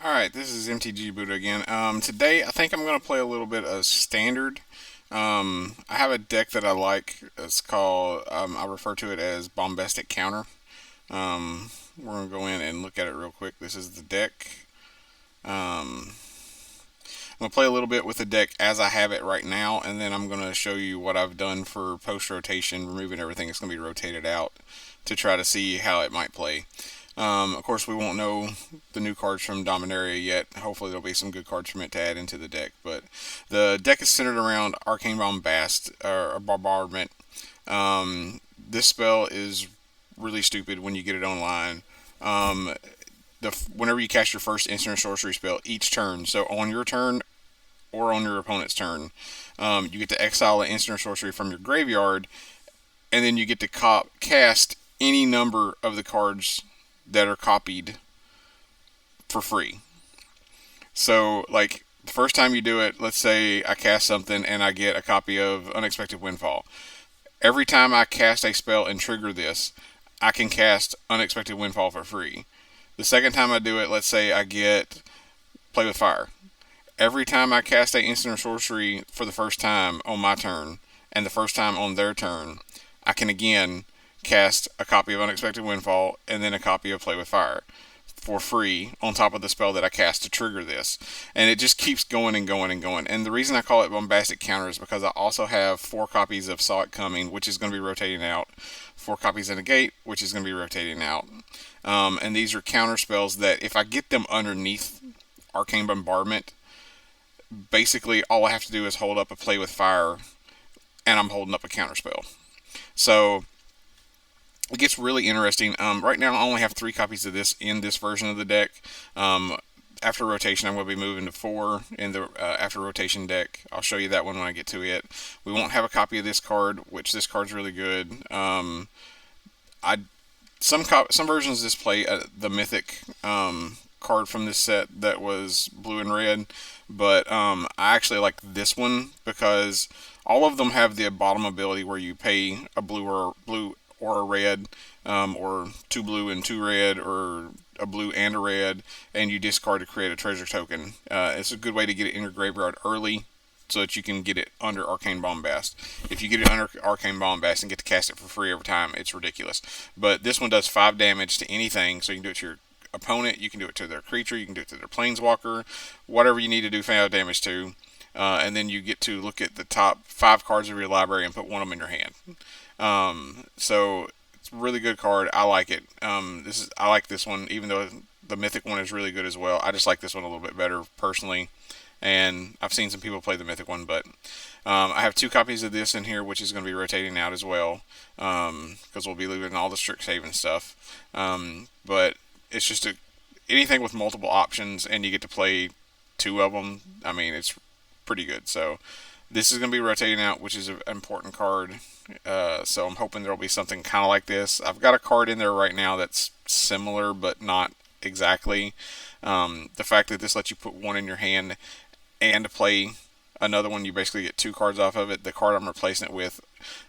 Alright, this is MTG Buddha again. Today I think I'm going to play a little bit of Standard. I have a deck that I like. It's called, I refer to it as Bombastic Counter. We're going to go in and look at it real quick. This is the deck. I'm going to play a little bit with the deck as I have it right now, and then I'm going to show you what I've done for post-rotation, removing everything that's going to be rotated out to try to see how it might play. Of course, we won't know the new cards from Dominaria yet. Hopefully, there'll be some good cards from it to add into the deck. But the deck is centered around Arcane Bombast, or Bombardment. This spell is really stupid when you get it online. Um, Whenever you cast your first instant or sorcery spell each turn, so on your turn or on your opponent's turn, you get to exile an instant or sorcery from your graveyard, and then you get to cast any number of the cards that are copied for free. So, like, the first time you do it, let's say I cast something and I get a copy of Unexpected Windfall. Every time I cast a spell and trigger this, I can cast Unexpected Windfall for free. The second time I do it, let's say I get Play with Fire. Every time I cast a instant or sorcery for the first time on my turn, and the first time on their turn, I can again cast a copy of Unexpected Windfall and then a copy of Play with Fire for free on top of the spell that I cast to trigger this. And it just keeps going and going and going. And the reason I call it Bombastic Counter is because I also have 4 copies of Saw It Coming, which is going to be rotating out, 4 copies of Negate, which is going to be rotating out. And these are counter spells that if I get them underneath Arcane Bombardment, basically all I have to do is hold up a Play with Fire, and I'm holding up a counter spell. So it gets really interesting. Right now, I only have 3 copies of this in this version of the deck. After rotation, I'm going to be moving to 4 in the after rotation deck. I'll show you that one when I get to it. We won't have a copy of this card, which this card's really good. I some versions display the mythic card from this set that was blue and red, but I actually like this one because all of them have the bottom ability where you pay a blue or a red, or 2 blue and 2 red, or a blue and a red, and you discard to create a treasure token. It's a good way to get it in your graveyard early so that you can get it under Arcane Bombast. If you get it under Arcane Bombast and get to cast it for free every time, it's ridiculous. But this one does 5 damage to anything, so you can do it to your opponent, you can do it to their creature, you can do it to their planeswalker, whatever you need to do 5 damage to. And then you get to look at the top 5 cards of your library and put one of them in your hand. So it's a really good card. I like it. I like this one, even though the mythic one is really good as well. I just like this one a little bit better personally. And I've seen some people play the mythic one, but I have 2 copies of this in here, which is going to be rotating out as well, because we'll be leaving all the strict saving stuff. But it's just anything with multiple options, and you get to play 2 of them. I mean, it's pretty good. So this is going to be rotating out, which is an important card. So I'm hoping there'll be something kind of like this. I've got a card in there right now that's similar, but not exactly. The fact that this lets you put one in your hand and play another one, you basically get 2 cards off of it. The card I'm replacing it with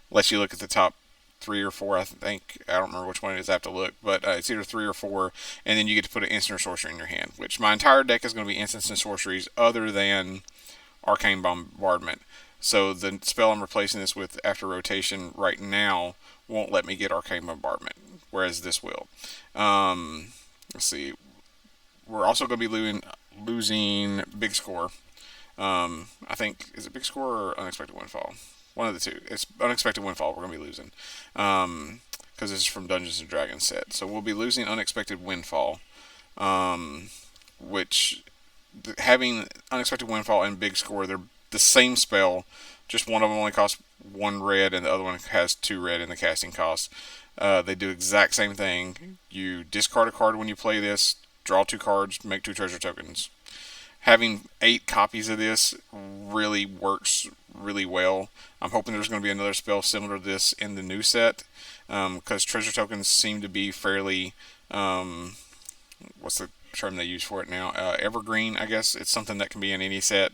lets you look at the top 3 or 4, I think. I don't remember which one it is, I have to look, but it's either 3 or 4, and then you get to put an instant or sorcery in your hand, which my entire deck is going to be instants and sorceries other than Arcane Bombardment. So the spell I'm replacing this with after rotation right now won't let me get Arcane Bombardment, whereas this will. Let's see. We're also going to be losing Big Score. I think, is it Big Score or Unexpected Windfall? One of the two. It's Unexpected Windfall we're going to be losing. Because this is from Dungeons and Dragons set. So we'll be losing Unexpected Windfall. Which, having Unexpected Windfall and Big Score, they're the same spell. Just one of them only costs 1 red and the other one has 2 red in the casting cost. They do exact same thing. You discard a card when you play this, draw 2 cards, make 2 treasure tokens. Having 8 copies of this really works really well. I'm hoping there's going to be another spell similar to this in the new set, because treasure tokens seem to be fairly, what's the term they use for it now? Evergreen, I guess. It's something that can be in any set,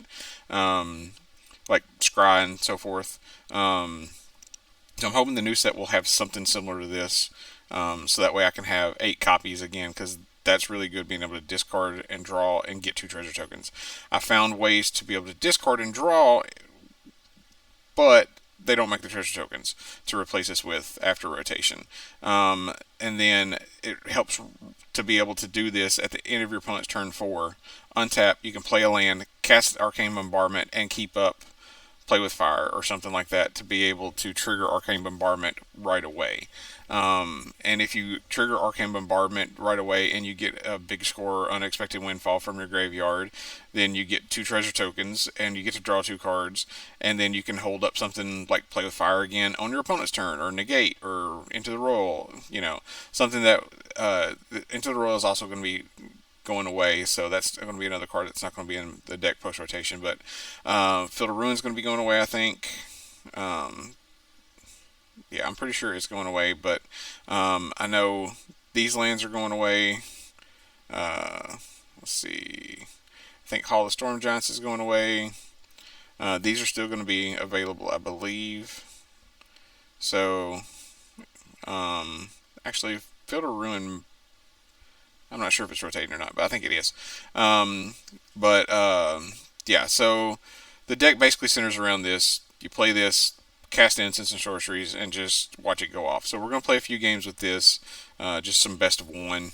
like Scry and so forth. So I'm hoping the new set will have something similar to this, so that way I can have 8 copies again, because that's really good, being able to discard and draw and get 2 treasure tokens. I found ways to be able to discard and draw, but they don't make the treasure tokens to replace this with after rotation. And then it helps to be able to do this at the end of your opponent's turn 4. Untap, you can play a land, cast Arcane Bombardment, and keep up Play with Fire or something like that to be able to trigger Arcane Bombardment right away. And if you trigger Arcane Bombardment right away and you get a big score Unexpected Windfall from your graveyard, then you get 2 treasure tokens and you get to draw 2 cards, and then you can hold up something like Play with Fire again on your opponent's turn, or negate, or Into the Royal, something that Into the Royal is also going to be going away, so that's going to be another card that's not going to be in the deck post rotation. But Field of Ruin's going to be going away, I think. Yeah, I'm pretty sure it's going away, but I know these lands are going away. Let's see. I think Hall of Storm Giants is going away. These are still going to be available, I believe. So, actually, Field of Ruin, I'm not sure if it's rotating or not, but I think it is. Yeah, so the deck basically centers around this. You play this, cast instants and sorceries, and just watch it go off. So we're going to play a few games with this, just some best of 1,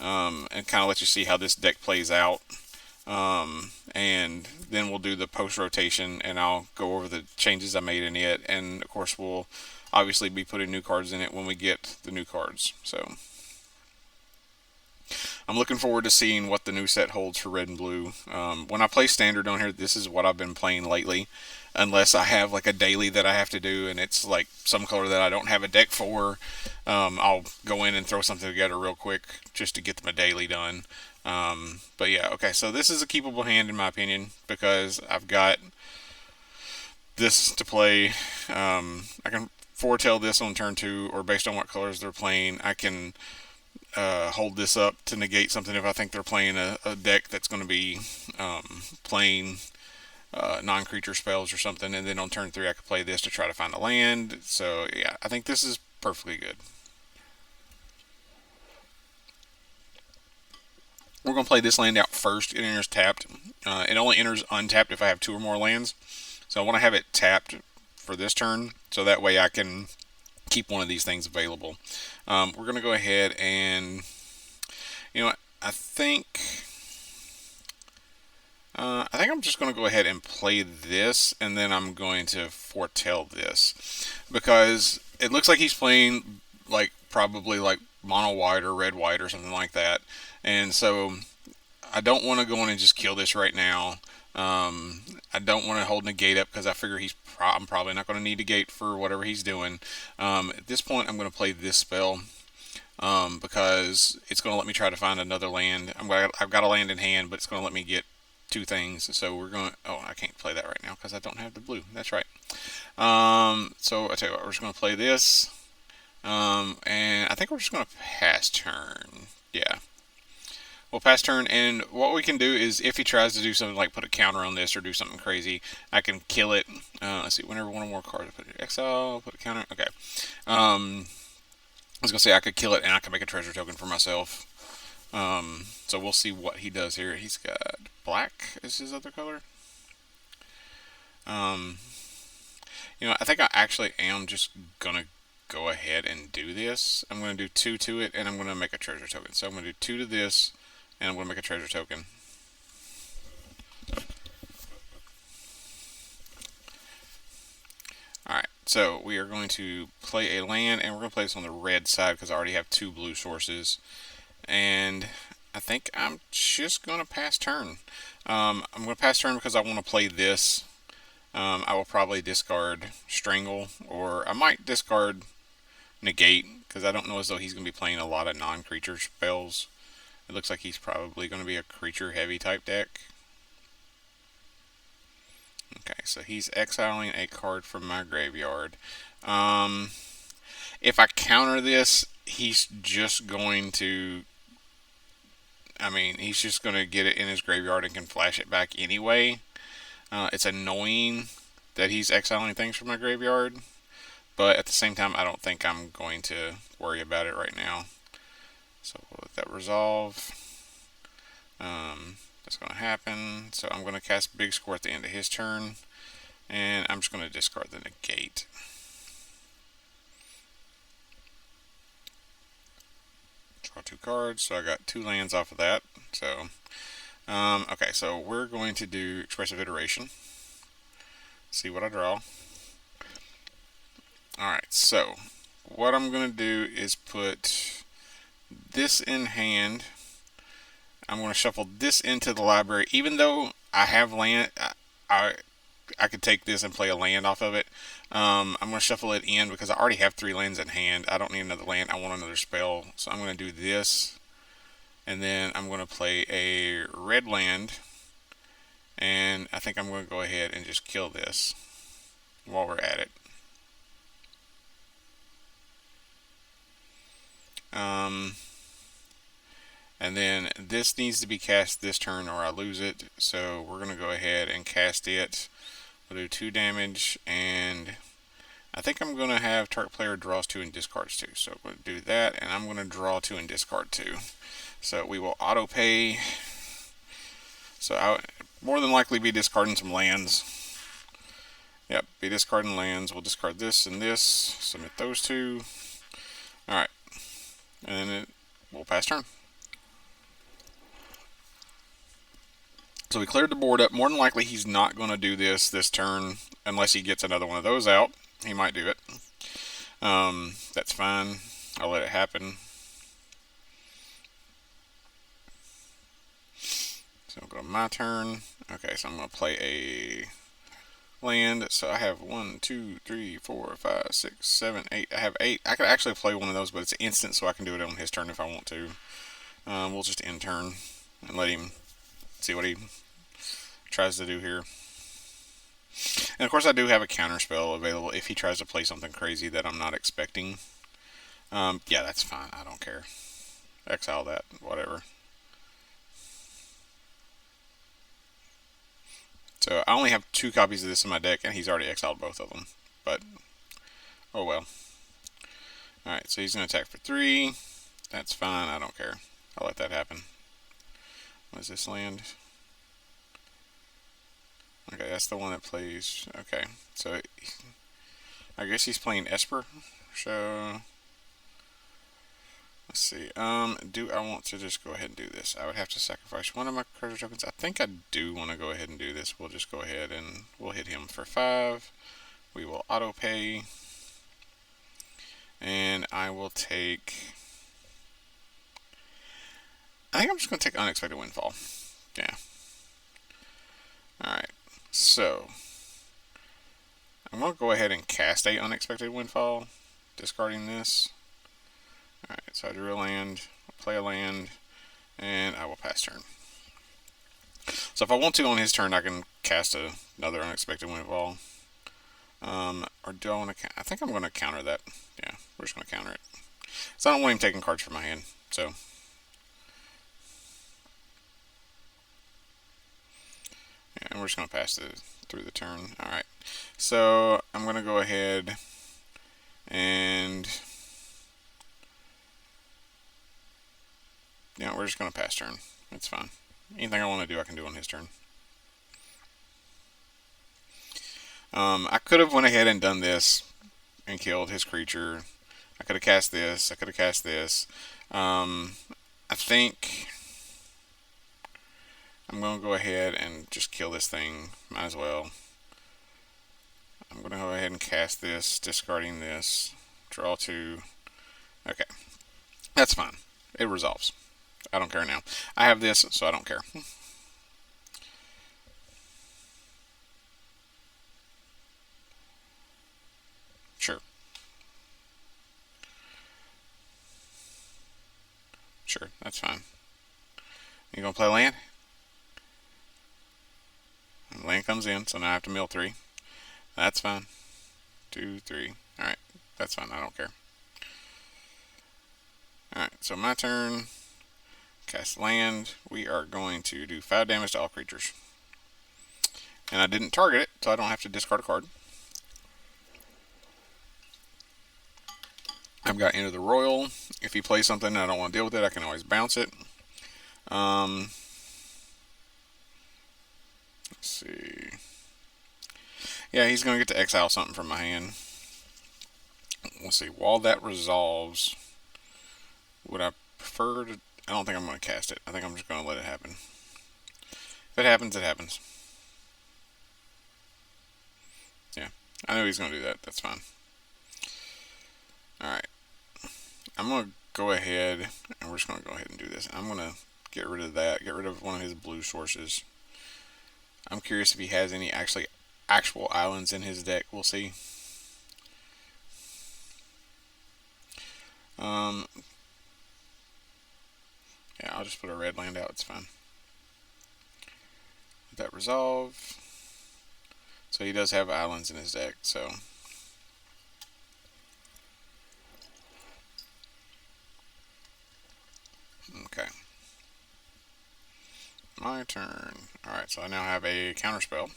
and kind of let you see how this deck plays out. And then we'll do the post rotation, and I'll go over the changes I made in it, and of course we'll obviously be putting new cards in it when we get the new cards. So I'm looking forward to seeing what the new set holds for red and blue. When I play standard on here, this is what I've been playing lately, unless I have like a daily that I have to do and it's like some color that I don't have a deck for. I'll go in and throw something together real quick just to get my daily done. But yeah, okay, so this is a keepable hand in my opinion, because I've got this to play. I can foretell this on turn 2, or based on what colors they're playing, I can hold this up to negate something if I think they're playing a deck that's going to be playing non-creature spells or something, and then on turn 3 I could play this to try to find a land. So yeah, I think this is perfectly good. We're going to play this land out first. It enters tapped. It only enters untapped if I have 2 or more lands. So I want to have it tapped for this turn, so that way I can keep one of these things available. We're going to go ahead and, I think I'm just going to go ahead and play this, and then I'm going to foretell this, because it looks like he's playing probably mono white or red white or something like that, and so I don't want to go in and just kill this right now. I don't want to hold negate up, because I figure I'm probably not going to need a gate for whatever he's doing. At this point, I'm going to play this spell, because it's going to let me try to find another land. I've got a land in hand, but it's going to let me get 2 things. So we're going to... Oh, I can't play that right now because I don't have the blue. That's right. So I tell you what, we're just going to play this. And I think we're just going to pass turn. Yeah. We'll pass turn, and what we can do is, if he tries to do something like put a counter on this or do something crazy, I can kill it. Let's see, whenever one or more cards, I put it in exile, put a counter. Okay. I was going to say I could kill it, and I can make a treasure token for myself. So we'll see what he does here. He's got black as his other color. I think I actually am just going to go ahead and do this. I'm going to do 2 to it, and I'm going to make a treasure token. So I'm going to do 2 to this, and I'm going to make a treasure token. Alright, so we are going to play a land, and we're going to play this on the red side because I already have 2 blue sources. And I think I'm just going to pass turn. I'm going to pass turn because I want to play this. I will probably discard Strangle, or I might discard Negate, because I don't know as though he's going to be playing a lot of non-creature spells. It looks like he's probably going to be a creature-heavy type deck. Okay, so he's exiling a card from my graveyard. If I counter this, he's just going to... he's just going to get it in his graveyard and can flash it back anyway. It's annoying that he's exiling things from my graveyard, but at the same time, I don't think I'm going to worry about it right now. So we'll let that resolve. That's going to happen. So I'm going to cast Big Score at the end of his turn. And I'm just going to discard the negate. Draw 2 cards. So I got 2 lands off of that. So, okay, so we're going to do Expressive Iteration. See what I draw. Alright, so what I'm going to do is put this in hand. I'm going to shuffle this into the library. Even though I have land, I could take this and play a land off of it. I'm going to shuffle it in because I already have 3 lands in hand. I don't need another land. I want another spell. So I'm going to do this. And then I'm going to play a red land. And I think I'm going to go ahead and just kill this while we're at it. And then this needs to be cast this turn or I lose it. So we're going to go ahead and cast it. We'll do 2 damage, and I think I'm going to have target player draws 2 and discards 2. So I'm going to do that, and I'm going to draw 2 and discard 2. So we will auto pay. So I would more than likely be discarding some lands. Yep, be discarding lands. We'll discard this and this. Submit those 2. Alright. And then we'll pass turn. So we cleared the board up. More than likely he's not going to do this turn unless he gets another one of those out. He might do it. That's fine. I'll let it happen. So I'll go to my turn. Okay, so I'm going to play a land. So I have 1, 2, 3, 4, 5, 6, 7, 8. I have 8. I could actually play one of those, but it's instant, so I can do it on his turn if I want to. We'll just end turn and let him see what he tries to do here. And of course I do have a counter spell available if he tries to play something crazy that I'm not expecting. Yeah, that's fine. I don't care. Exile that. Whatever. So I only have 2 copies of this in my deck, and he's already exiled both of them. But, oh well. Alright, so he's going to attack for 3. That's fine. I don't care. I'll let that happen. What is this land? Okay, that's the one that plays. Okay, so I guess he's playing Esper. So let's see. Do I want to just go ahead and do this? I would have to sacrifice one of my treasure tokens. I think I do want to go ahead and do this. We'll just go ahead and we'll hit him for 5. We will auto pay, and I will take. I think I'm just going to take Unexpected Windfall. Yeah. Alright. So, I'm going to go ahead and cast a Unexpected Windfall, discarding this. Alright, so I drew a land, play a land, and I will pass turn. So if I want to on his turn, I can cast another Unexpected Windfall. Or do I want to... I think I'm going to counter that. Yeah, we're just going to counter it. So I don't want him taking cards from my hand, so... And we're just going to pass through the turn. Alright, so I'm going to go ahead and yeah, we're just going to pass turn. It's fine. Anything I want to do, I can do on his turn. I could have went ahead and done this and killed his creature. I could have cast this. I could have cast this. I think I'm going to go ahead and just kill this thing. Might as well. I'm going to go ahead and cast this, discarding this. Draw 2. Okay. That's fine. It resolves. I don't care now. I have this, so I don't care. Sure. Sure, that's fine. You going to play land? Land comes in, so now I have to mill 3. That's fine. 2, 3. Alright, that's fine. I don't care. Alright, so my turn. Cast land. We are going to do 5 damage to all creatures. And I didn't target it, so I don't have to discard a card. I'm I've got Enter the Royal. If he plays something and I don't want to deal with it, I can always bounce it. Let's see. Yeah, he's going to get to exile something from my hand. Let's see. While that resolves, would I prefer to... I don't think I'm going to cast it. I think I'm just going to let it happen. If it happens, it happens. Yeah, I know he's going to do that. That's fine. Alright. I'm going to go ahead, and we're just going to go ahead and do this. I'm going to get rid of that. Get rid of one of his blue sources. I'm curious if he has any actual islands in his deck. We'll see. Yeah, I'll just put a red land out. It's fine. Let that resolve. So he does have islands in his deck. So okay. My turn. Alright, so I now have a counterspell.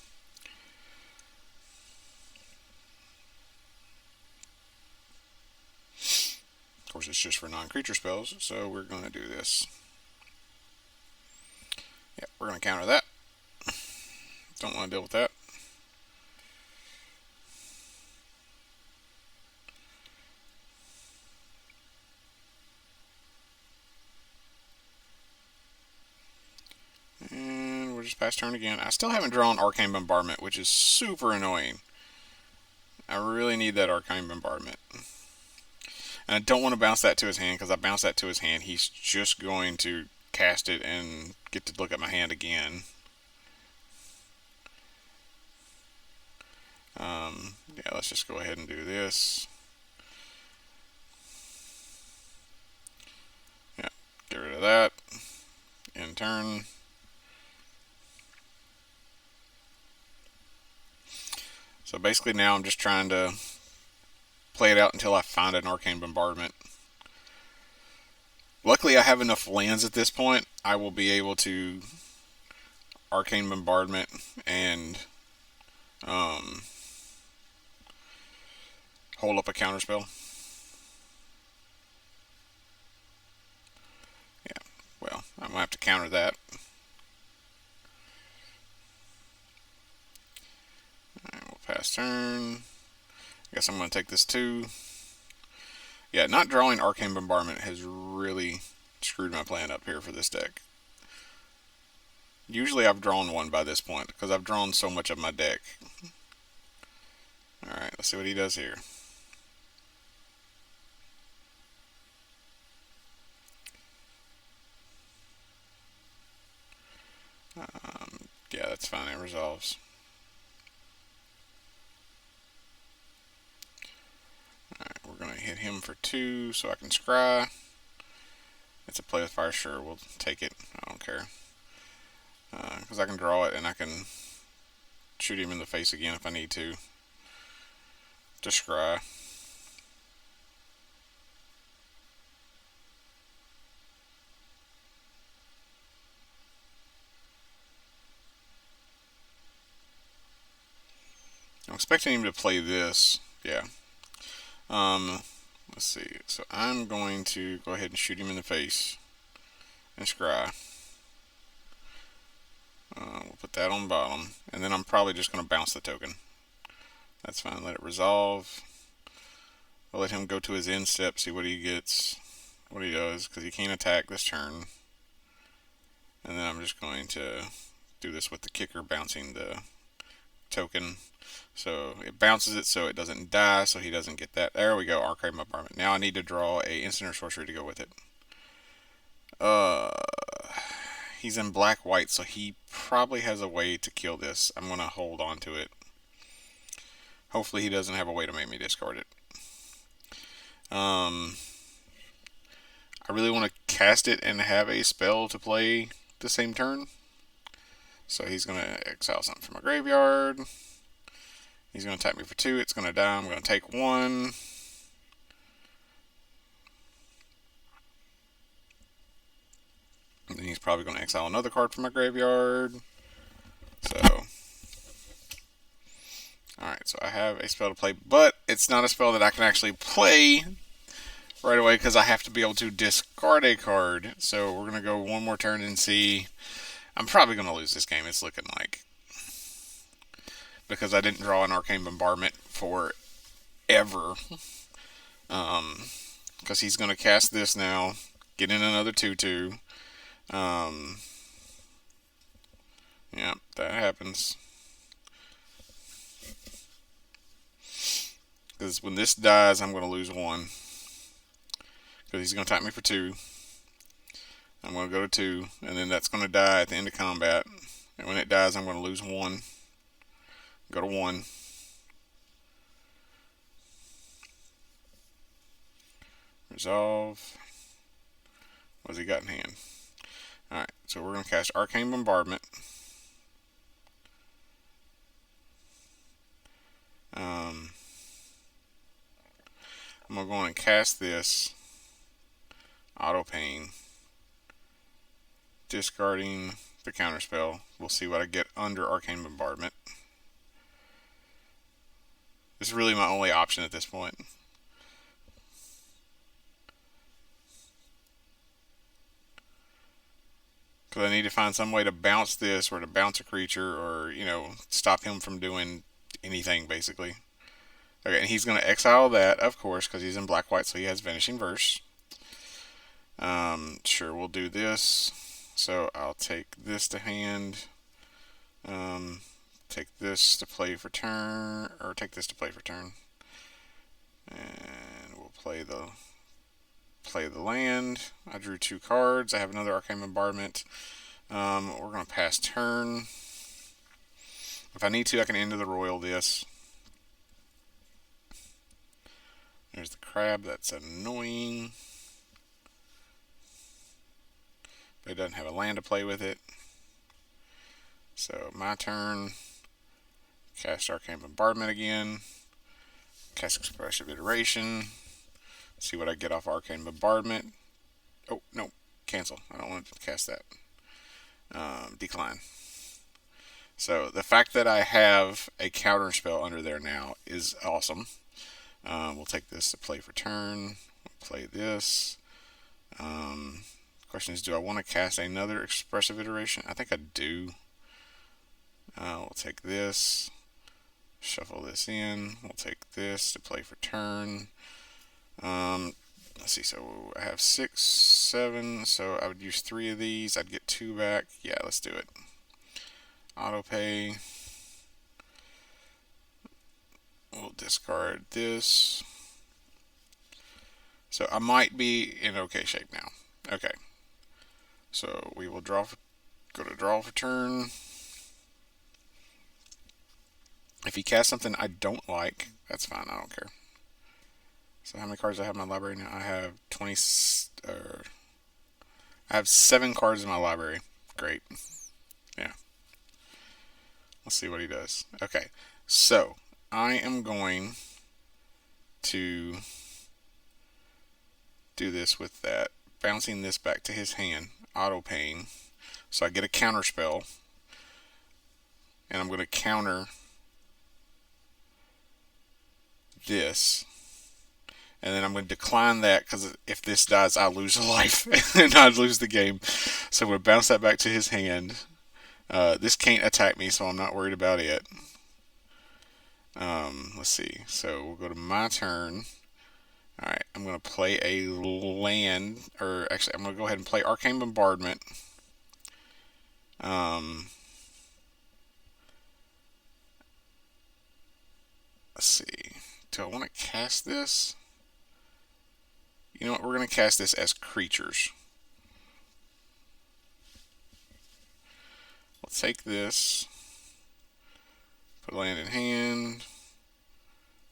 Of course, it's just for non-creature spells, so we're going to do this. Yep, we're going to counter that. Don't want to deal with that. And we're just past turn again. I still haven't drawn Arcane Bombardment, which is super annoying. I really need that Arcane Bombardment. And I don't want to bounce that to his hand, because I bounce that to his hand, he's just going to cast it and get to look at my hand again. Yeah, let's just go ahead and do this. Yeah, get rid of that. End turn. So basically now I'm just trying to play it out until I find an Arcane Bombardment. Luckily I have enough lands at this point. I will be able to Arcane Bombardment and hold up a counterspell. Yeah, well, I'm going to have to counter that. Alright, we'll pass turn. I guess I'm going to take this too. Yeah, not drawing Arcane Bombardment has really screwed my plan up here for this deck. Usually I've drawn one by this point, because I've drawn so much of my deck. Alright, let's see what he does here. Yeah, that's fine, it resolves. Alright, we're going to hit him for 2 so I can scry. It's a play with fire, sure, we'll take it. I don't care. Because I can draw it and I can shoot him in the face again if I need to. Just scry. I'm expecting him to play this. Yeah. Let's see. So I'm going to go ahead and shoot him in the face and scry. We'll put that on bottom. And then I'm probably just going to bounce the token. That's fine. Let it resolve. I'll let him go to his end step, see what he gets, what he does, because he can't attack this turn. And then I'm just going to do this with the kicker bouncing the token. So it bounces it so it doesn't die, so he doesn't get that. There we go, Arcane Bombardment. Now I need to draw a instant or sorcery to go with it. He's in black-white, so he probably has a way to kill this. I'm going to hold on to it. Hopefully he doesn't have a way to make me discard it. I really want to cast it and have a spell to play the same turn. So he's going to exile something from my graveyard. He's going to attack me for 2. It's going to die. I'm going to take 1. And then he's probably going to exile another card from my graveyard. So, alright, so I have a spell to play, but it's not a spell that I can actually play right away because I have to be able to discard a card. So we're gonna go one more turn and see. I'm probably gonna lose this game. It's looking like, because I didn't draw an Arcane Bombardment for ever. Because he's gonna cast this now, get in another 2/2. Um, yeah, that happens. Because when this dies, I'm gonna lose one. Because he's gonna attack me for 2. I'm going to go to 2, and then that's going to die at the end of combat. And when it dies, I'm going to lose 1. Go to 1. Resolve. What's he got in hand? Alright, so we're going to cast Arcane Bombardment. I'm going to go in and cast this. Auto Pain. Discarding the counterspell. We'll see what I get under Arcane Bombardment. This is really my only option at this point. Because I need to find some way to bounce this, or to bounce a creature, or, stop him from doing anything, basically. Okay, and he's going to exile that, of course, because he's in black-white, so he has Vanishing Verse. Sure, we'll do this. So I'll take this to hand. Take this to play for turn, or take this to play for turn. And we'll play the land. I drew 2 cards. I have another Arcane Bombardment. We're going to pass turn. If I need to, I can end of the royal this. There's the crab. That's annoying. But it doesn't have a land to play with it. So my turn. Cast Arcane Bombardment again. Cast Expressive Iteration. See what I get off Arcane Bombardment. Oh, no. Cancel. I don't want to cast that. Decline. So the fact that I have a counter spell under there now is awesome. We'll take this to play for turn. We'll play this. Question is, do I want to cast another Expressive Iteration? I think I do. We'll take this. Shuffle this in. We'll take this to play for turn. Let's see, so I have 6, 7, so I would use 3 of these. I'd get 2 back. Yeah, let's do it. Auto pay. We'll discard this. So I might be in okay shape now. Okay. So we will go to draw for turn. If he casts something I don't like, that's fine. I don't care. So how many cards do I have in my library now? I have 20. I have 7 cards in my library. Great. Yeah. Let's see what he does. Okay. So I am going to do this with that. Bouncing this back to his hand. Auto pain. So I get a counter spell. And I'm going to counter this. And then I'm going to decline that, because if this dies, I lose a life. And I'd lose the game. So I'm going to bounce that back to his hand. This can't attack me, so I'm not worried about it. Let's see. So we'll go to my turn. Alright, I'm going to play a land. Or actually, I'm going to go ahead and play Arcane Bombardment. Let's see. Do I want to cast this? You know what? We're going to cast this as creatures. We'll take this. Put land in hand.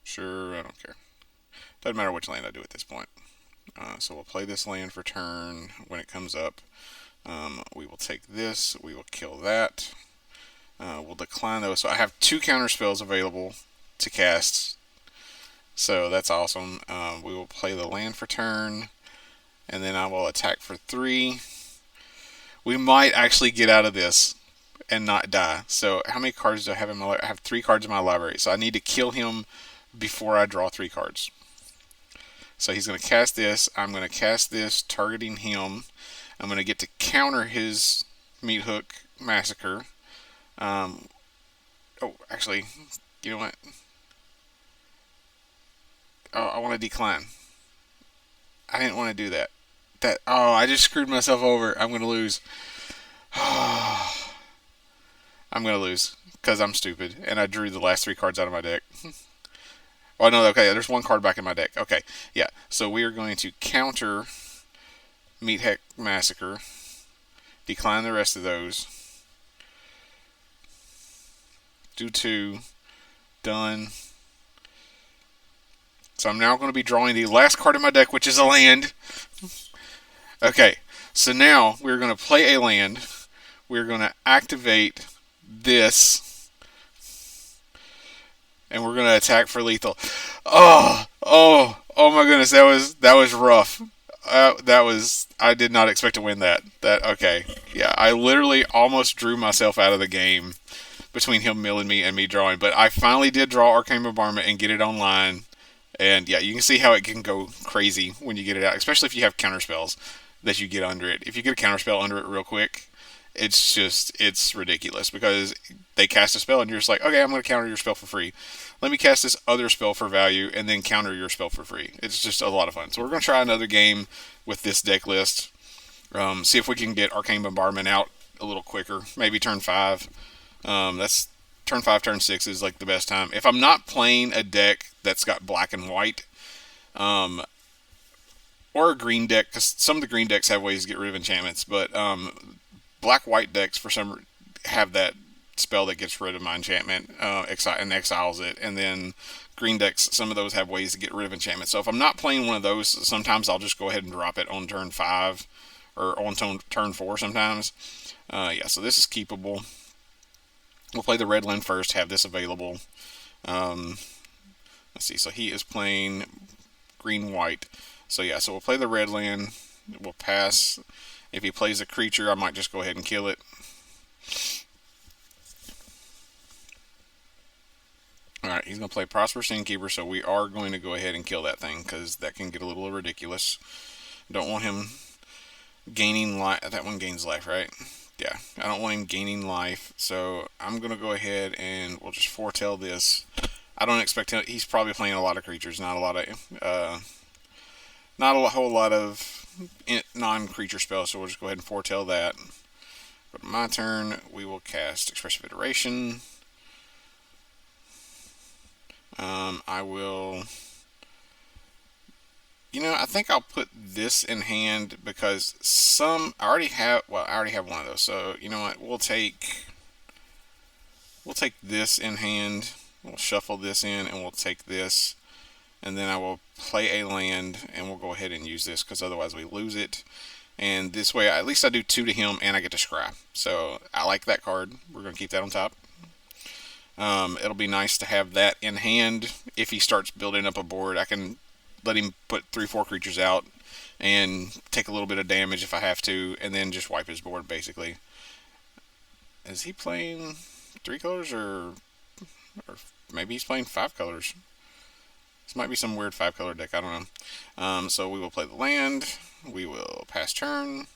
Sure, I don't care. Doesn't matter which land I do at this point. So we'll play this land for turn. When it comes up, we will take this. We will kill that. We'll decline those. So I have 2 counter spells available to cast. So that's awesome. We will play the land for turn. And then I will attack for 3. We might actually get out of this and not die. So how many cards do I have in my library? I have 3 cards in my library. So I need to kill him before I draw 3 cards. So he's going to cast this. I'm going to cast this, targeting him. I'm going to get to counter his Meat Hook Massacre. Um, oh, actually, you know what? Oh, I want to decline. I didn't want to do that. I just screwed myself over. I'm going to lose. I'm going to lose because I'm stupid and I drew the last three cards out of my deck. Oh, no, okay, there's one card back in my deck. Okay, yeah. So we are going to counter Meathead Massacre, decline the rest of those, do two, done. So I'm now going to be drawing the last card in my deck, which is a land. Okay, so now we're going to play a land. We're going to activate this, and we're going to attack for lethal. Oh my goodness, that was rough. I did not expect to win that. Okay, yeah, I literally almost drew myself out of the game between him milling me and me drawing, but I finally did draw Arcane Bombardment and get it online. And yeah, you can see how it can go crazy when you get it out, especially if you have counter spells that you get under it. If you get a counter spell under it real quick, it's ridiculous because they cast a spell and you're just like, okay, I'm going to counter your spell for free. Let me cast this other spell for value and then counter your spell for free. It's just a lot of fun. So we're going to try another game with this deck list. See if we can get Arcane Bombardment out a little quicker. Maybe turn 5. That's turn 5, turn 6 is like the best time. If I'm not playing a deck that's got black and white, or a green deck, because some of the green decks have ways to get rid of enchantments, but black-white decks for some have that spell that gets rid of my enchantment and exiles it, and then green decks, some of those have ways to get rid of enchantments. So if I'm not playing one of those, sometimes I'll just go ahead and drop it on turn 5 or on turn 4 sometimes. Yeah, so this is keepable. We'll play the red land first, have this available. Let's see, so he is playing green-white. So yeah, so we'll play the red land. We'll pass. If he plays a creature, I might just go ahead and kill it. Alright, he's going to play Prosperous Innkeeper, so we are going to go ahead and kill that thing, because that can get a little ridiculous. Don't want him gaining life. That one gains life, right? Yeah, I don't want him gaining life, so I'm going to go ahead and we'll just foretell this. I don't expect him. He's probably playing a lot of creatures, not a whole lot of non-creature spells, so we'll just go ahead and foretell that. But my turn, we will cast Expressive Iteration. I will... I think I'll put this in hand because I already have one of those. So, you know what? We'll take this in hand. We'll shuffle this in and we'll take this. And then I will play a land and we'll go ahead and use this because otherwise we lose it. And this way, at least I do 2 to him and I get to scry. So I like that card. We're going to keep that on top. It'll be nice to have that in hand. If he starts building up a board, I can let him put 3-4 creatures out and take a little bit of damage if I have to, and then just wipe his board, basically. Is he playing 3 colors, or maybe he's playing 5 colors? This might be some weird 5-color deck, I don't know. So we will play the land. We will pass turn.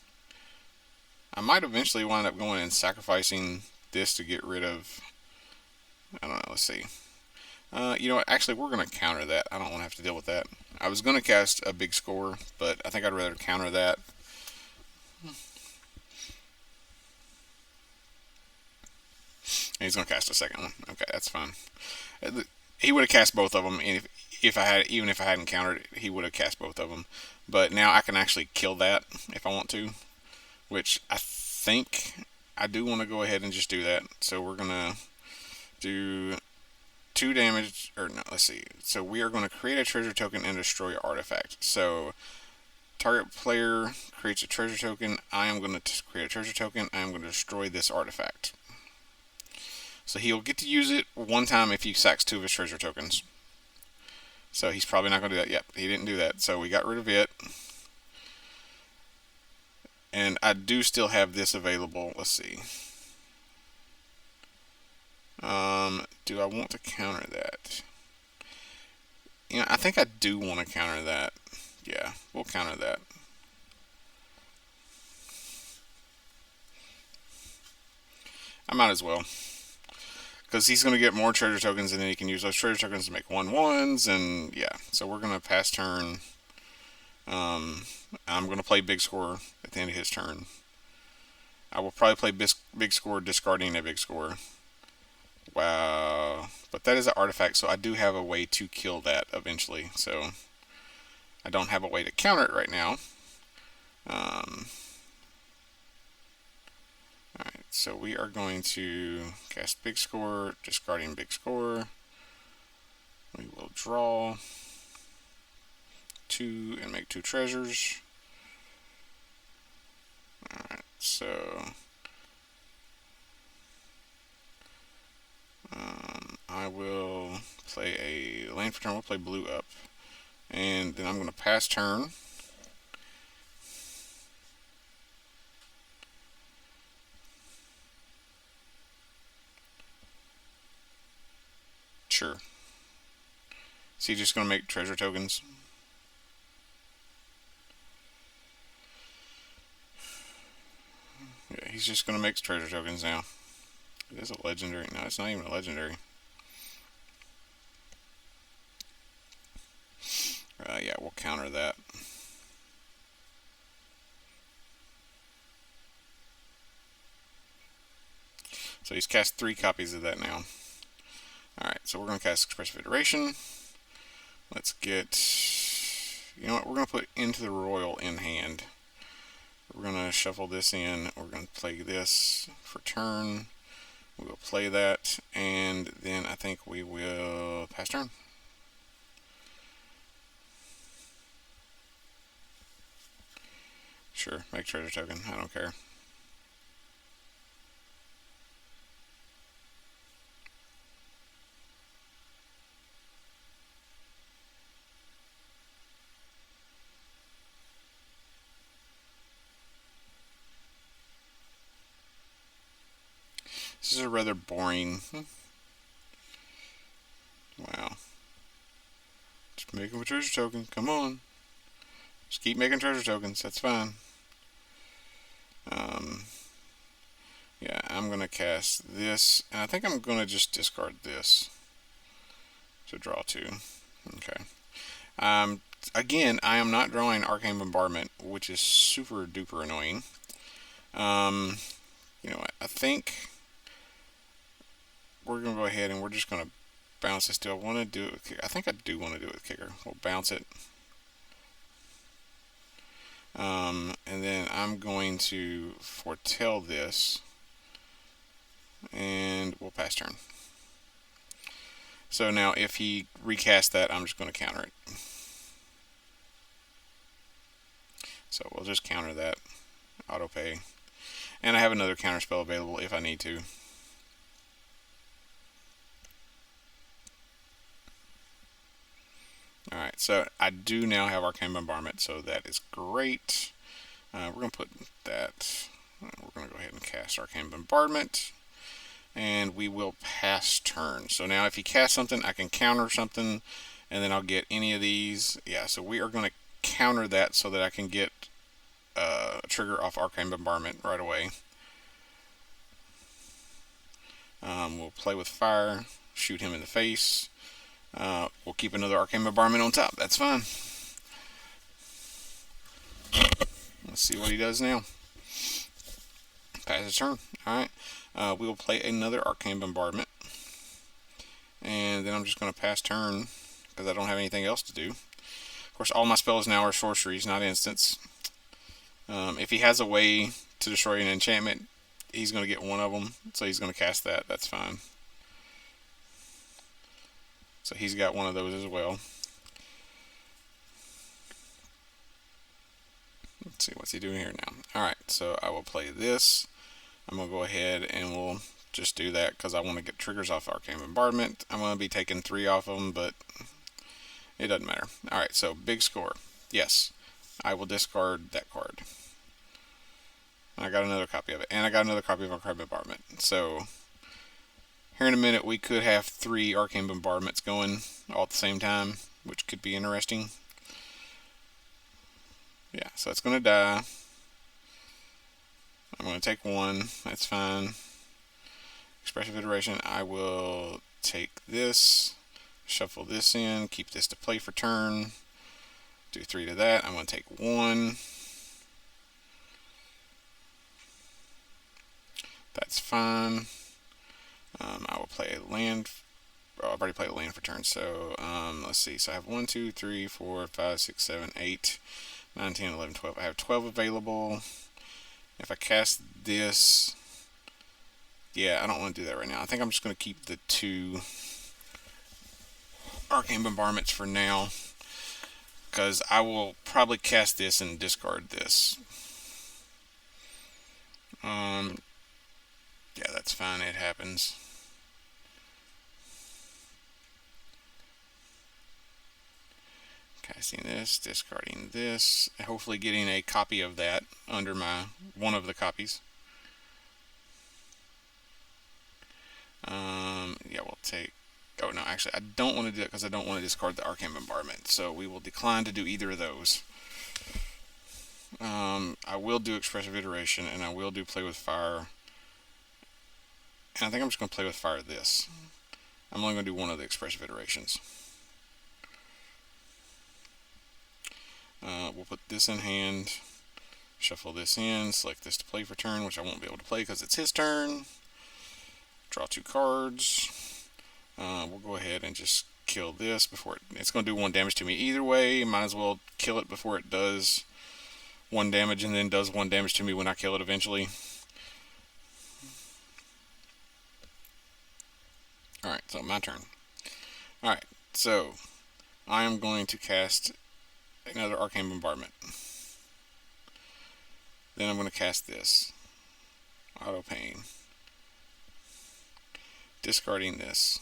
I might eventually wind up going and sacrificing this to get rid of... I don't know, let's see. You know what? Actually, we're going to counter that. I don't want to have to deal with that. I was going to cast a big score, but I think I'd rather counter that. And he's going to cast a second one. Okay, that's fine. He would have cast both of them, and even if I hadn't countered it, he would have cast both of them. But now I can actually kill that if I want to, which I think I do want to go ahead and just do that. So we're going to do 2 damage, or no, let's see. So we are going to create a treasure token and destroy an artifact. So target player creates a treasure token. I am going to create a treasure token. I am going to destroy this artifact. So he'll get to use it 1 time if he sacks 2 of his treasure tokens. So he's probably not going to do that. Yep, he didn't do that. So we got rid of it. And I do still have this available. Let's see. Do I want to counter that? I think I do want to counter that. Yeah, we'll counter that. I might as well. Because he's going to get more treasure tokens, and then he can use those treasure tokens to make 1/1s, and yeah. So we're going to pass turn. I'm going to play big score at the end of his turn. I will probably play big score, discarding a big score. Wow. But that is an artifact, so I do have a way to kill that eventually. So I don't have a way to counter it right now. Alright, so we are going to cast big score, discarding big score. We will draw 2 and make 2 treasures. Alright, so I will play a land for turn. We'll play blue up. And then I'm going to pass turn. Sure. Is he just going to make treasure tokens? Yeah, he's just going to make treasure tokens now. It is a legendary. No, it's not even a legendary. Yeah, we'll counter that. So he's cast 3 copies of that now. Alright, so we're going to cast Expressive Iteration. Let's get... You know what? We're going to put Into the Royal in hand. We're going to shuffle this in. We're going to play this for turn. We will play that, and then I think we will pass turn. Sure, make treasure token. I don't care. This is a rather boring. Wow. Just make him a treasure token. Come on. Just keep making treasure tokens. That's fine. Yeah, I'm going to cast this. And I think I'm going to just discard this to draw 2. Okay. Again, I am not drawing Arcane Bombardment, which is super duper annoying. You know what? I think we're going to go ahead and we're just going to bounce this. Do I want to do it with kicker? I think I do want to do it with kicker. We'll bounce it. And then I'm going to foretell this. And we'll pass turn. So now if he recasts that, I'm just going to counter it. So we'll just counter that. Auto pay. And I have another counter spell available if I need to. Alright, so I do now have Arcane Bombardment, so that is great. We're going to put that. We're going to go ahead and cast Arcane Bombardment. And we will pass turn. So now if he casts something, I can counter something, and then I'll get any of these. Yeah, so we are going to counter that so that I can get a trigger off Arcane Bombardment right away. We'll play with fire, shoot him in the face. We'll keep another Arcane Bombardment on top. That's fine. Let's see what he does now. Pass his turn. Alright. We will play another Arcane Bombardment. And then I'm just going to pass turn because I don't have anything else to do. Of course, all my spells now are sorceries, not instants. If he has a way to destroy an enchantment, he's going to get one of them. So he's going to cast that. That's fine. So he's got one of those as well. Let's see, what's he doing here now? Alright, so I will play this. I'm going to go ahead and we'll just do that because I want to get triggers off Arcane Bombardment. I'm going to be taking 3 off of them, but it doesn't matter. Alright, so big score. Yes, I will discard that card. I got another copy of it, and I got another copy of Arcane Bombardment. So here in a minute, we could have 3 Arcane Bombardments going all at the same time, which could be interesting. Yeah, so it's going to die. I'm going to take one. That's fine. Expressive iteration. I will take this, shuffle this in, keep this to play for turn. Do 3 to that. I'm going to take 1. That's fine. I will play a land. Oh, I've already played a land for turn. So let's see. So I have 1, 2, 3, 4, 5, 6, 7, 8, 9, 10, 11, 12. I have 12 available. If I cast this, yeah, I don't want to do that right now. I think I'm just going to keep the 2 Arcane Bombardments for now, because I will probably cast this and discard this. Yeah, that's fine. It happens. Casting this, discarding this, hopefully getting a copy of that under my one of the copies. Yeah, we'll take. Oh no, actually, I don't want to do it because I don't want to discard the Arcane Bombardment. So we will decline to do either of those. I will do Expressive Iteration, and I will do Play with Fire. And I think I'm just going to play with fire this. I'm only going to do one of the Expressive Iterations. We'll put this in hand, shuffle this in, select this to play for turn, which I won't be able to play because it's his turn. Draw 2 cards. We'll go ahead and just kill this before it's going to do 1 damage to me either way. Might as well kill it before it does 1 damage and then does 1 damage to me when I kill it eventually. Alright, so my turn. Alright, so I am going to cast another Arcane Bombardment. Then I'm going to cast this. Auto Pain. Discarding this.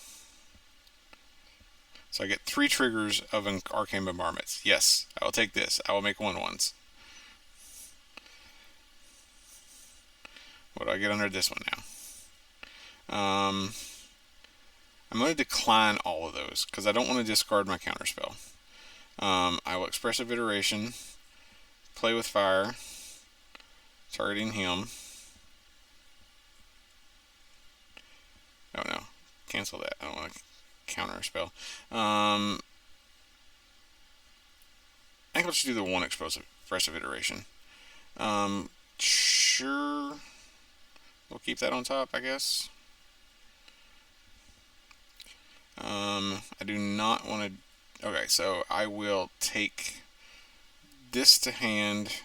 So I get 3 triggers of an Arcane Bombardments. Yes, I will take this. I will make 1/1s. What do I get under this one now? I'm going to decline all of those because I don't want to discard my counterspell. I will Expressive Iteration, play with fire, targeting him. Oh no, cancel that. I don't want to counter spell. I think I'll just do the one Expressive Iteration. Sure. We'll keep that on top, I guess. I do not want to. Okay, so I will take this to hand,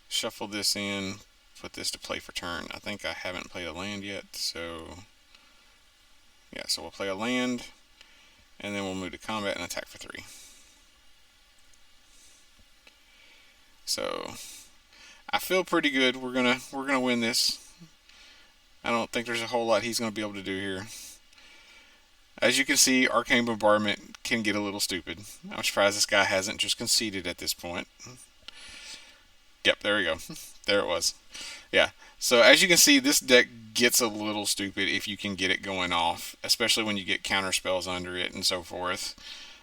shuffle this in, put this to play for turn. I think I haven't played a land yet, so yeah, so we'll play a land, and then we'll move to combat and attack for 3. So I feel pretty good. We're gonna win this. I don't think there's a whole lot he's gonna be able to do here. As you can see, Arcane Bombardment can get a little stupid. I'm surprised this guy hasn't just conceded at this point. Yep, there we go. There it was. Yeah. So as you can see, this deck gets a little stupid if you can get it going off, especially when you get counter spells under it and so forth.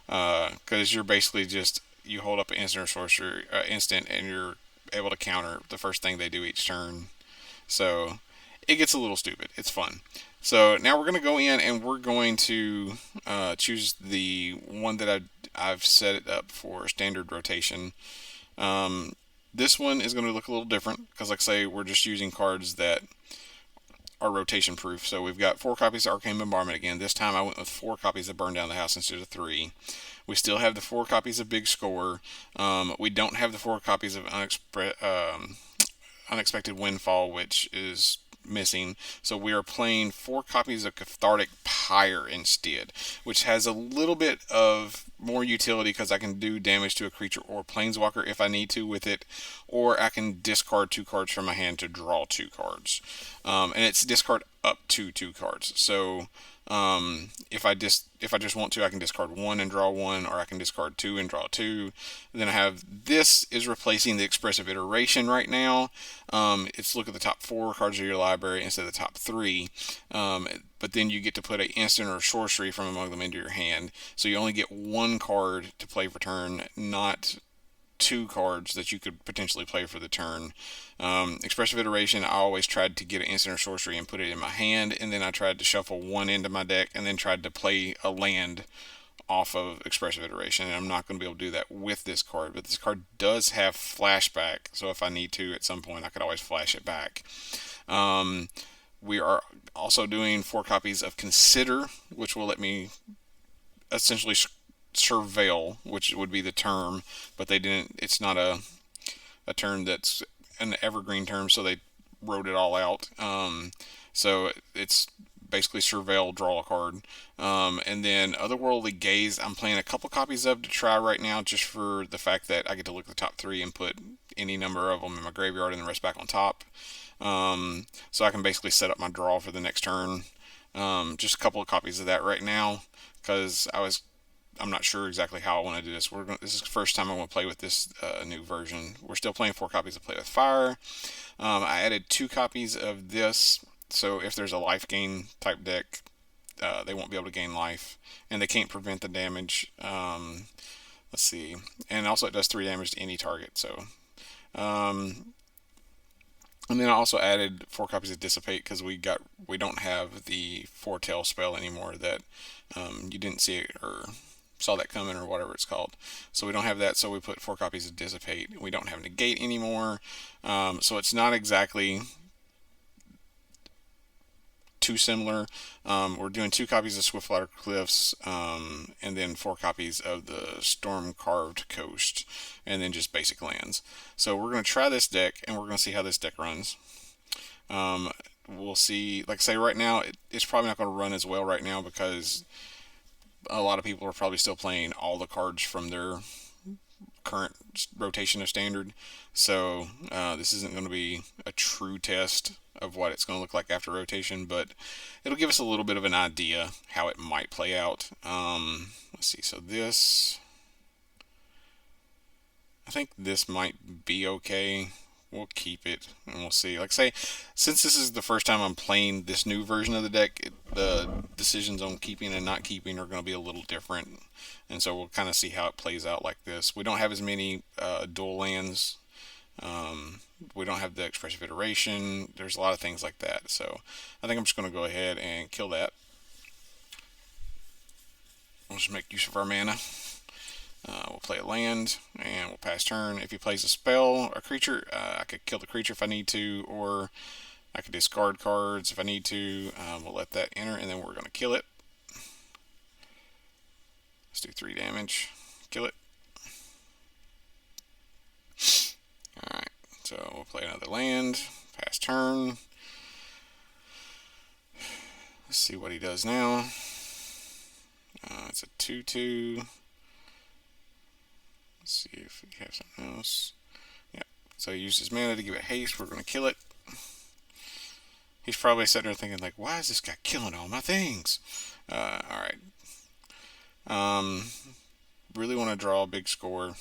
Because you're basically just, you hold up an instant or sorcery instant and you're able to counter the first thing they do each turn. So it gets a little stupid. It's fun. So now we're going to go in and we're going to choose the one that I've set it up for standard rotation. This one is going to look a little different because, like I say, we're just using cards that are rotation proof. So we've got 4 copies of Arcane Bombardment again. This time I went with 4 copies of Burn Down the House instead of 3. We still have the 4 copies of Big Score. We don't have the 4 copies of Unexpected Windfall, which is missing. So we are playing 4 copies of Cathartic Pyre instead, which has a little bit of more utility because I can do damage to a creature or planeswalker if I need to with it, or I can discard 2 cards from my hand to draw 2 cards. And it's discard up to 2 cards. So if I just want to, I can discard 1 and draw 1, or I can discard 2 and draw 2. Then I have this is replacing the Expressive Iteration right now. It's look at the top 4 cards of your library instead of the top 3. But then you get to put an instant or sorcery from among them into your hand. So you only get 1 card to play for turn, not 2 cards that you could potentially play for the turn. Expressive Iteration, I always tried to get an instant or sorcery and put it in my hand, and then I tried to shuffle one into my deck and then tried to play a land off of Expressive Iteration, and I'm not going to be able to do that with this card. But this card does have flashback, so if I need to at some point, I could always flash it back. We are also doing 4 copies of Consider, which will let me essentially surveil, which would be the term, but they didn't. It's not a term that's an evergreen term, so they wrote it all out. So it's basically surveil, draw a card. And then Otherworldly Gaze, I'm playing a couple copies of to try right now, just for the fact that I get to look at the top 3 and put any number of them in my graveyard and the rest back on top. So I can basically set up my draw for the next turn. Just a couple of copies of that right now, because I'm not sure exactly how I want to do this. This is the first time I want to play with this new version. We're still playing 4 copies of Play with Fire. I added 2 copies of this, so if there's a life gain type deck, they won't be able to gain life, and they can't prevent the damage. Let's see, and also it does 3 damage to any target. So, and then I also added 4 copies of Dissipate, because we don't have the Foretell spell anymore that you didn't see it or saw that coming or whatever it's called. So we don't have that, so we put 4 copies of Dissipate. We don't have Negate anymore, so it's not exactly too similar. We're doing 2 copies of Swiftwater Cliffs, and then 4 copies of the Storm Carved Coast, and then just basic lands. So we're going to try this deck, and we're going to see how this deck runs. We'll see. Like I say, right now, it's probably not going to run as well right now, because a lot of people are probably still playing all the cards from their current rotation of Standard. So this isn't going to be a true test of what it's going to look like after rotation, but it'll give us a little bit of an idea how it might play out. Let's see. So I think this might be okay. We'll keep it, and we'll see. Like I say, since this is the first time I'm playing this new version of the deck, the decisions on keeping and not keeping are going to be a little different, and so we'll kind of see how it plays out like this. We don't have as many dual lands. We don't have the Expressive Iteration. There's a lot of things like that, so I think I'm just going to go ahead and kill that. We'll just make use of our mana. We'll play a land, and we'll pass turn. If he plays a spell or a creature, I could kill the creature if I need to, or I could discard cards if I need to. We'll let that enter, and then we're going to kill it. Let's do 3 damage. Kill it. Alright, so we'll play another land. Pass turn. Let's see what he does now. It's a 2/2. Let's see if we have something else. Yeah, so he used his mana to give it haste. We're going to kill it. He's probably sitting there thinking, like, why is this guy killing all my things? Alright. Really want to draw a big score.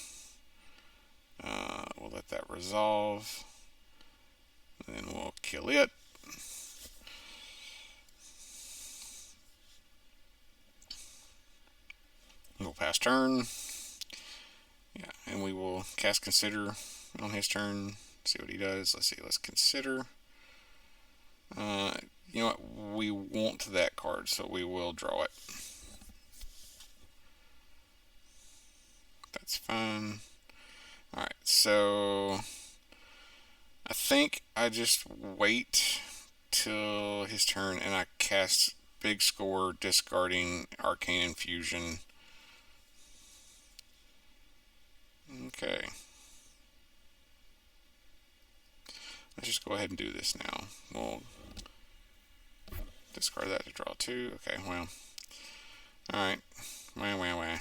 We'll let that resolve. And then we'll kill it. We'll pass turn. Yeah, and we will cast Consider on his turn. See what he does. Let's see. Let's Consider. You know what? We want that card, so we will draw it. That's fine. Alright, so I think I just wait till his turn and I cast Big Score, discarding Arcane Infusion. Okay. Let's just go ahead and do this now. We'll discard that to draw 2. Okay, well. Alright. Wah.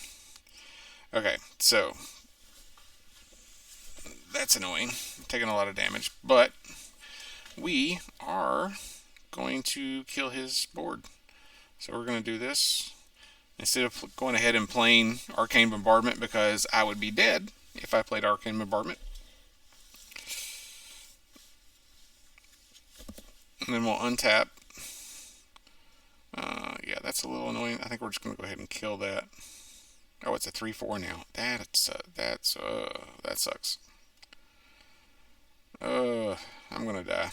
Okay, so that's annoying. Taking a lot of damage, but we are going to kill his board. So we're going to do this instead of going ahead and playing Arcane Bombardment, because I would be dead if I played Arcane Bombardment. And then we'll untap. Yeah, that's a little annoying. I think we're just going to go ahead and kill that. Oh, it's a 3-4 now. That sucks. I'm gonna die.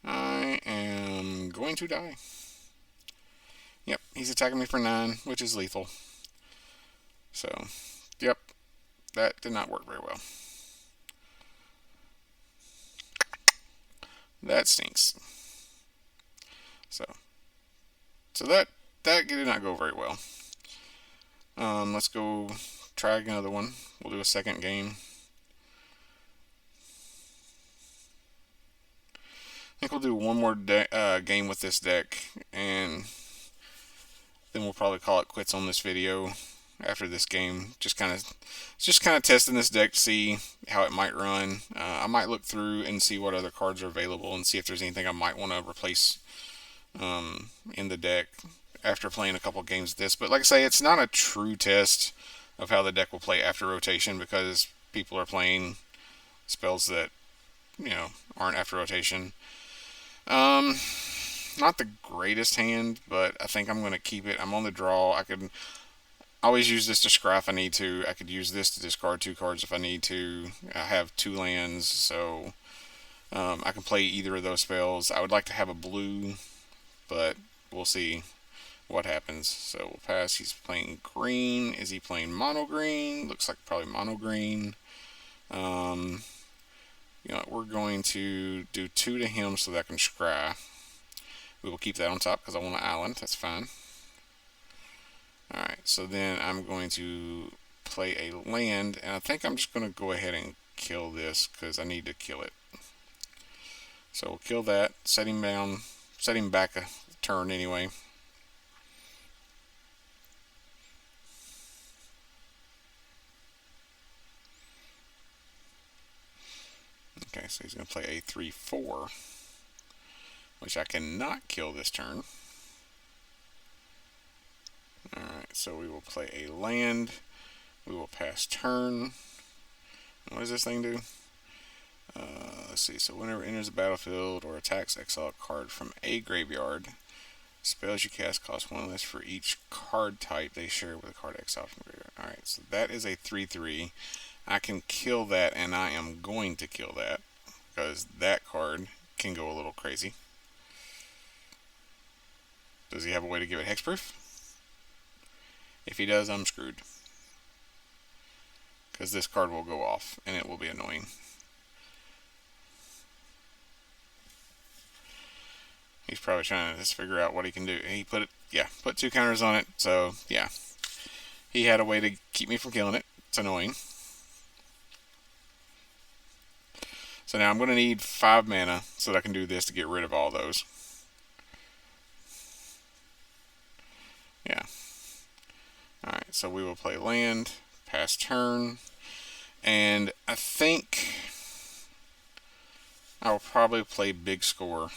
I am going to die. Yep, he's attacking me for 9, which is lethal. So, yep, that did not work very well. That stinks. So, that did not go very well. Let's go try another one. We'll do a second game. I think we'll do one more game with this deck, and then we'll probably call it quits on this video after this game. Just kind of testing this deck to see how it might run. I might look through and see what other cards are available and see if there's anything I might want to replace in the deck after playing a couple games of this. But like I say, it's not a true test of how the deck will play after rotation because people are playing spells that aren't after rotation. Not the greatest hand, but I think I'm going to keep it. I'm on the draw. I could always use this to scry if I need to. I could use this to discard 2 cards if I need to. I have 2 lands, so I can play either of those spells. I would like to have a blue, but we'll see what happens. So we'll pass. He's playing green. Is he playing mono green? Looks like probably mono green. We're going to do 2 to him so that I can scry. We will keep that on top because I want an island. That's fine. Alright, so then I'm going to play a land, and I think I'm just going to go ahead and kill this because I need to kill it. So we'll kill that, set him down, set him back a turn anyway. Okay, so he's going to play a 3-4, which I cannot kill this turn. Alright, so we will play a land. We will pass turn. What does this thing do? Let's see, so whenever it enters the battlefield or attacks, exile a card from a graveyard. Spells you cast cost 1 less for each card type they share with a card exiled from the graveyard. Alright, so that is a 3-3. I can kill that, and I am going to kill that because that card can go a little crazy. Does he have a way to give it hexproof? If he does, I'm screwed. Because this card will go off, and it will be annoying. He's probably trying to just figure out what he can do. He put 2 counters on it, so yeah. He had a way to keep me from killing it. It's annoying. So now I'm going to need 5 mana so that I can do this to get rid of all those. Yeah. Alright, so we will play land, pass turn, and I think I will probably play big score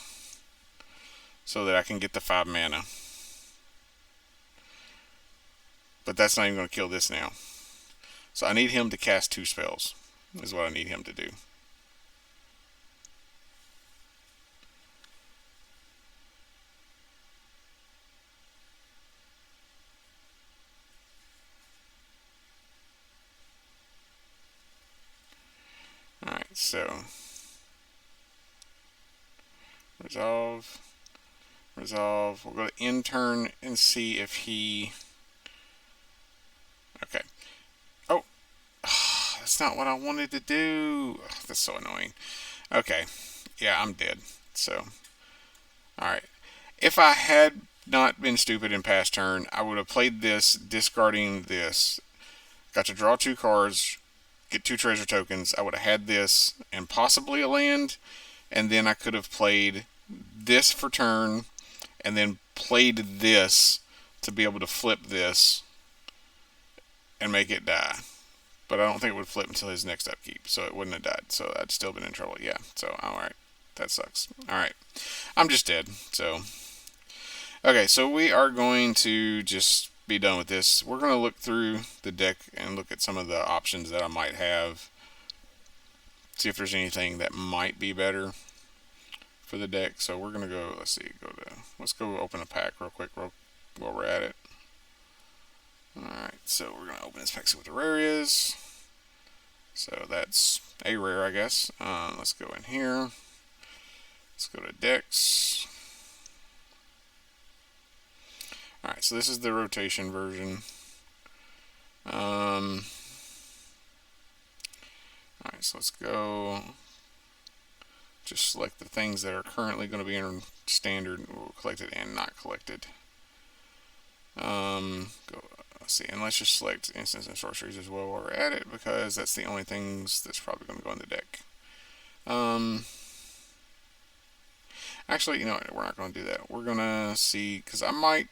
so that I can get the 5 mana. But that's not even going to kill this now. So I need him to cast 2 spells, is what I need him to do. Alright, so resolve. We'll go to end turn and see if he... Okay. Oh! That's not what I wanted to do. Ugh, that's so annoying. Okay. Yeah, I'm dead. So, alright. If I had not been stupid and passed turn, I would have played this, discarding this. Got to draw 2 cards, get 2 treasure tokens. I would have had this and possibly a land, and then I could have played this for turn, and then played this to be able to flip this and make it die. But I don't think it would flip until his next upkeep, so it wouldn't have died. So I'd still been in trouble. Yeah, so alright. That sucks. Alright. I'm just dead, so... Okay, so we are going to just be done with this. We're going to look through the deck and look at some of the options that I might have. See if there's anything that might be better for the deck. So we're going to go, let's go open a pack real quick while we're at it. Alright, so we're going to open this pack, see what the rare is. So that's a rare, I guess. Let's go in here. Let's go to decks. Alright, so this is the rotation version. Alright, so let's go. Just select the things that are currently going to be in standard, collected and not collected. Let's see, and let's just select instants and sorceries as well while we're at it, because that's the only things that's probably going to go in the deck. Actually, you know what, we're not going to do that. We're going to see, because I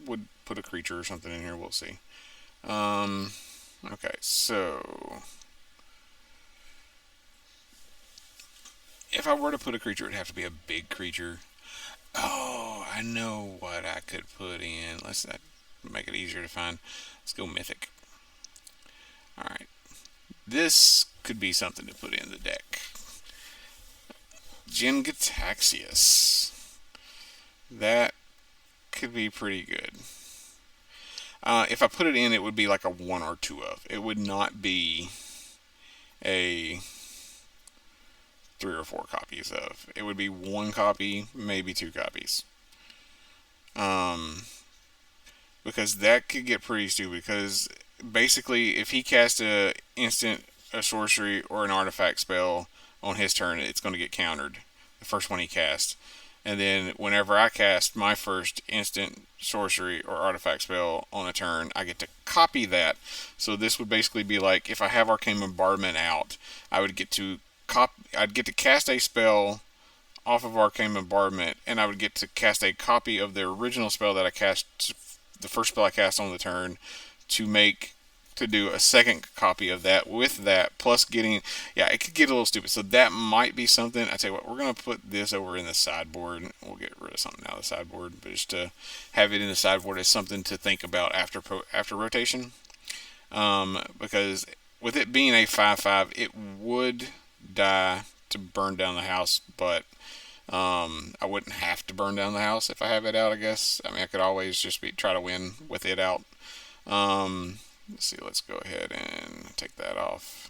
would put a creature or something in here, we'll see. Okay, so if I were to put a creature, it'd have to be a big creature. Oh, I know what I could put in. Let's make it easier to find. Let's go Mythic. Alright. This could be something to put in the deck. Gataxius. That could be pretty good. If I put it in, it would be like a 1 or 2 of. It would not be a 3 or 4 copies of. It would be 1 copy, maybe 2 copies. Because that could get pretty stupid. Because basically, if he casts a instant, a sorcery, or an artifact spell on his turn, it's going to get countered. The first one he casts. And then whenever I cast my first instant, sorcery, or artifact spell on a turn, I get to copy that. So this would basically be like, if I have Arcane Bombardment out, I would get to I'd get to cast a spell off of Arcane Bombardment, and I would get to cast a copy of the original spell that I cast, the first spell I cast on the turn, to do a second copy of that with that, plus getting, yeah, it could get a little stupid. So that might be something. I tell you what, we're going to put this over in the sideboard. We'll get rid of something out of the sideboard, but just to have it in the sideboard is something to think about after rotation. Because with it being a 5/5, it would die to burn down the house, but I wouldn't have to burn down the house if I have it out, I guess. I mean, I could always just try to win with it out. Let's see, let's go ahead and take that off.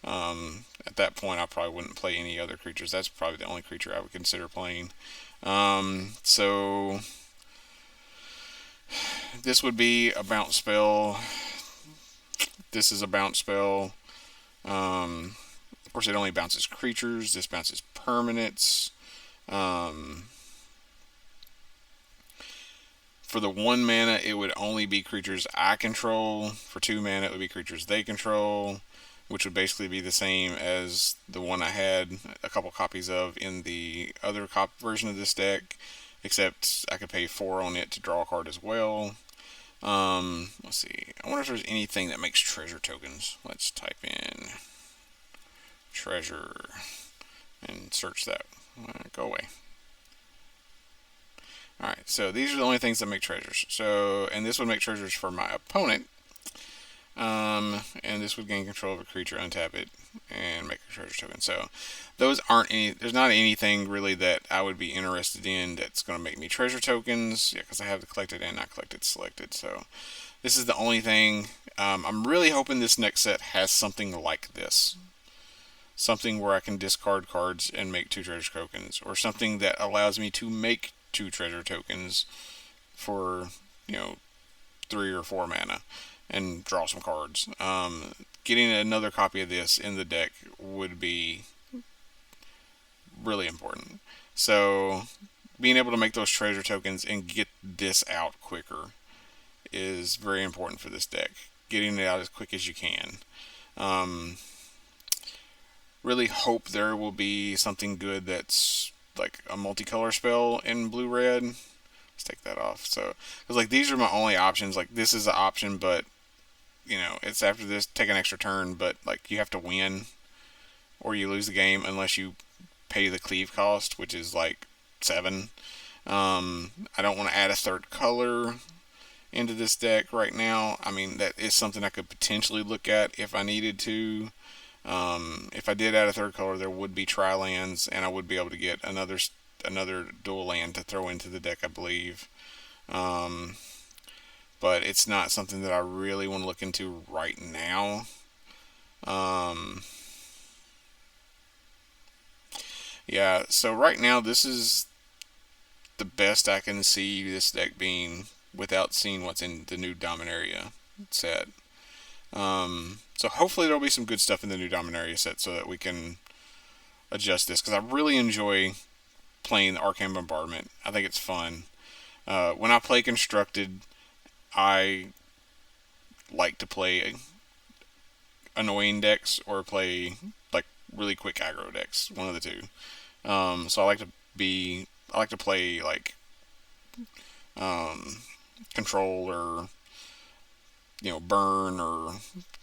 At that point, I probably wouldn't play any other creatures. That's probably the only creature I would consider playing. So this would be a bounce spell. This is a bounce spell. Of course, it only bounces creatures. This bounces permanents. For the 1 mana, it would only be creatures I control. For 2 mana, it would be creatures they control, which would basically be the same as the one I had a couple copies of in the other version of this deck, except I could pay 4 on it to draw a card as well. Let's see. I wonder if there's anything that makes treasure tokens. Let's type in treasure and search that. Go away. Alright, so these are the only things that make treasures. So, and this would make treasures for my opponent. And this would gain control of a creature, untap it, and make a treasure token. So, those aren't any. There's not anything really that I would be interested in that's going to make me treasure tokens. Yeah, because I have the collected and not collected selected. So, this is the only thing. I'm really hoping this next set has something like this. Something where I can discard cards and make 2 treasure tokens, or something that allows me to make 2 treasure tokens for, 3 or 4 mana and draw some cards. Getting another copy of this in the deck would be really important. So being able to make those treasure tokens and get this out quicker is very important for this deck. Getting it out as quick as you can. Really hope there will be something good that's like a multicolor spell in blue-red. Let's take that off. So, because like these are my only options. Like this is an option, but it's after this, take an extra turn, but like you have to win or you lose the game unless you pay the cleave cost, which is like 7. I don't want to add a 3rd color into this deck right now. I mean, that is something I could potentially look at if I needed to. If I did add a 3rd color, there would be tri-lands, and I would be able to get another dual land to throw into the deck, I believe. but it's not something that I really want to look into right now. Um, yeah, so right now this is the best I can see this deck being without seeing what's in the new Dominaria set. So hopefully there'll be some good stuff in the new Dominaria set so that we can adjust this, because I really enjoy playing the Arcane Bombardment. I think it's fun. When I play Constructed, I like to play annoying decks or play like really quick aggro decks, one of the two. So I like to play like um, control or burn or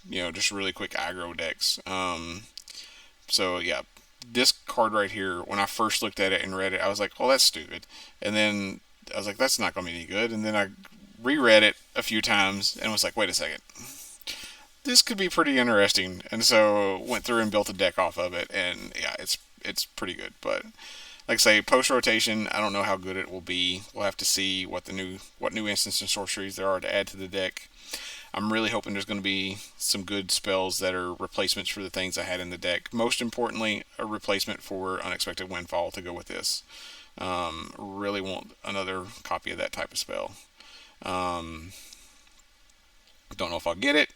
just really quick aggro decks. So yeah, this card right here, when I first looked at it and read it, I was like, oh, that's stupid. And then I was like, that's not going to be any good. And then I reread it a few times and was like, wait a second, this could be pretty interesting. And so went through and built a deck off of it, and yeah, it's pretty good. But like I say, post rotation, I don't know how good it will be. We'll have to see what new instants and sorceries there are to add to the deck. I'm really hoping there's going to be some good spells that are replacements for the things I had in the deck. Most importantly, a replacement for Unexpected Windfall to go with this. Really want another copy of that type of spell. Um, don't know if I'll get it,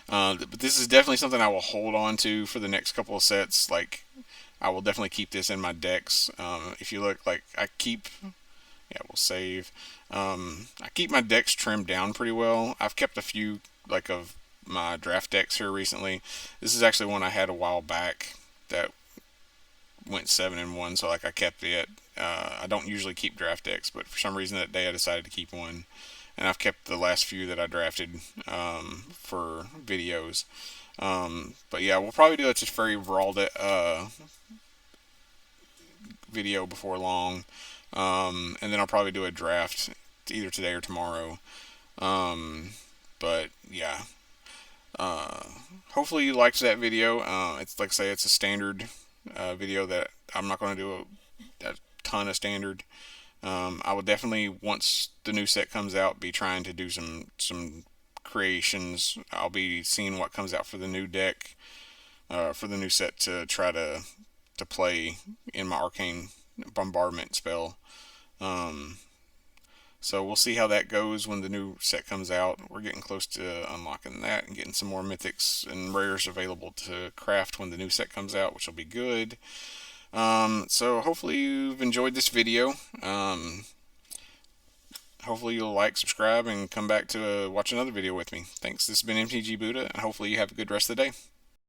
but this is definitely something I will hold on to for the next couple of sets. Like, I will definitely keep this in my decks. If you look, like, yeah, we'll save. I keep my decks trimmed down pretty well. I've kept a few like of my draft decks here recently. This is actually one I had a while back that went 7-1, so like I kept it. I don't usually keep draft decks, but for some reason that day I decided to keep one, and I've kept the last few that I drafted for videos. But yeah, we'll probably do a just very raw video before long, and then I'll probably do a draft either today or tomorrow. Um, but yeah, uh, hopefully you liked that video. It's like I say, it's a standard video that I'm not going to do a ton of standard. I will definitely, once the new set comes out, be trying to do some creations. I'll be seeing what comes out for the new deck, for the new set, to try to play in my arcane bombardment spell. Um, so we'll see how that goes when the new set comes out. We're getting close to unlocking that and getting some more mythics and rares available to craft when the new set comes out, which will be good. So hopefully you've enjoyed this video. Hopefully you'll like, subscribe, and come back to watch another video with me. Thanks. This has been MTG Buddha, and hopefully you have a good rest of the day.